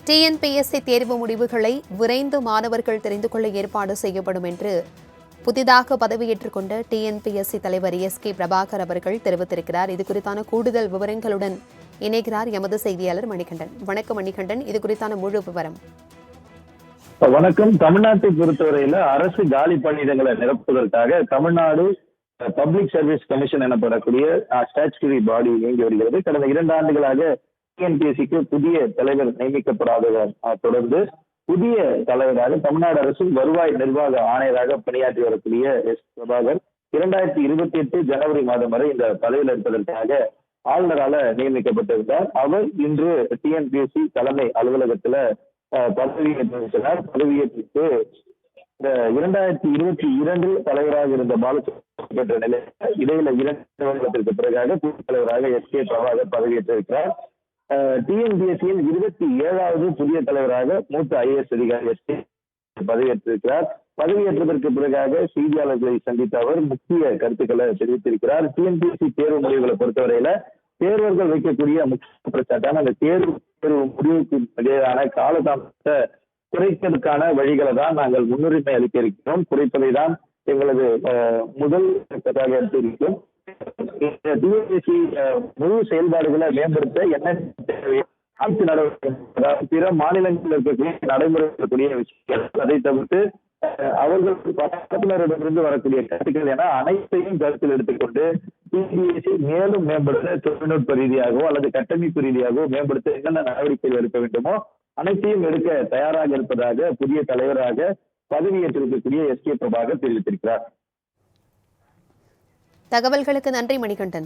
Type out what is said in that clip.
TNPSC தேர்வு முடிவுகளை விரைந்து மாணவர்கள் தெரிந்து கொள்ள ஏற்பாடு செய்யப்படும் என்று புதிதாக பதவியேற்றுக் கொண்ட டிஎன்பிஎஸ்சி தலைவர் எஸ்.கே. பிரபாகர் அவர்கள் தெரிவித்திருக்கிறார். இது குறித்தான கூடுதல் விவரங்களுடன் இணைகிறார் எமது செய்தியாளர் மணிகண்டன். வணக்கம் மணிகண்டன், இது குறித்தான முழு விவரம். வணக்கம். தமிழ்நாட்டை பொறுத்தவரையில அரசு காலி பணியிடங்களை நிரப்புவதற்காக தமிழ்நாடு பப்ளிக் சர்வீஸ் கமிஷன் எனப்படக்கூடிய ஸ்டாச்சுட்டரி பாடி இயங்கி வருகிறது. கடந்த 2 ஆண்டுகளாக டிஎன்பிஎஸ்சிக்கு புதிய தலைவர் நியமிக்கப்படாததால் தொடர்ந்து புதிய தலைவராக தமிழ்நாடு அரசின் வருவாய் நிர்வாக ஆணையராக பணியாற்றி வரக்கூடிய எஸ். பிரபாகர் 2028 ஜனவரி மாதம் வரை இந்த பதவியில் இருப்பதற்காக ஆளுநரால நியமிக்கப்பட்டிருந்தார். அவர் இன்று டிஎன்பிஎஸ்சி தலைமை அலுவலகத்துல பதவியேற்றிருக்கிறார். பதவியேற்றுக்கு இந்த 2022 தலைவராக இருந்த பாலசுப்ரமணியன் என்ற நிலையில் இடையில 2 வருடத்திற்கு பிறகாக புதிய தலைவராக எஸ்.கே. பிரபாகர் பதவியேற்றிருக்கிறார். டிஎன்பிஎஸ்சியின் 27வது புதிய தலைவராக மூத்த ஐஏஎஸ் அதிகாரி எஸ்.கே. பதவியேற்றிருக்கிறார். பதவியேற்றதற்கு பிறகாக செய்தியாளர்களை சந்தித்த அவர் முக்கிய கருத்துக்களை தெரிவித்திருக்கிறார். டிஎன்பிஎஸ்சி தேர்வு முடிவுகளை பொறுத்தவரையில தேர்வர்கள் வைக்கக்கூடிய முக்கிய குற்றச்சாட்டான அந்த தேர்வு முடிவுக்கு இடையிலான காலதாமதத்தை குறைப்பதற்கான வழிகளை தான் நாங்கள் முன்னுரிமை அளிக்க இருக்கிறோம். குறைப்பதை தான் எங்களது முதல் கட்டமாக எடுத்திருக்கிறோம். டிஎன்பிஎஸ்சி முழு செயல்பாடுகளை மேம்படுத்த என்ன அனைத்து நடவடிக்கை பிற மாநிலங்களில் இருக்கக்கூடிய நடைமுறை இருக்கக்கூடிய விஷயங்கள் அதை தவிர்த்து அவர்கள் பத்தினரிடமிருந்து வரக்கூடிய கருத்துக்கள் என அனைத்தையும் கருத்தில் எடுத்துக்கொண்டு டிஎன்பிஎஸ்சி மேலும் மேம்படுத்த தொழில்நுட்ப ரீதியாகவோ அல்லது கட்டமைப்பு ரீதியாகவோ மேம்படுத்த என்னென்ன நடவடிக்கைகள் எடுக்க வேண்டுமோ அனைத்தையும் எடுக்க தயாராக இருப்பதாக புதிய தலைவராக பதவியேற்றிருக்கக்கூடிய எஸ்.கே. பிரபாகர் தெரிவித்திருக்கிறார். தகவல்களுக்கு நன்றி மணிகண்டன்.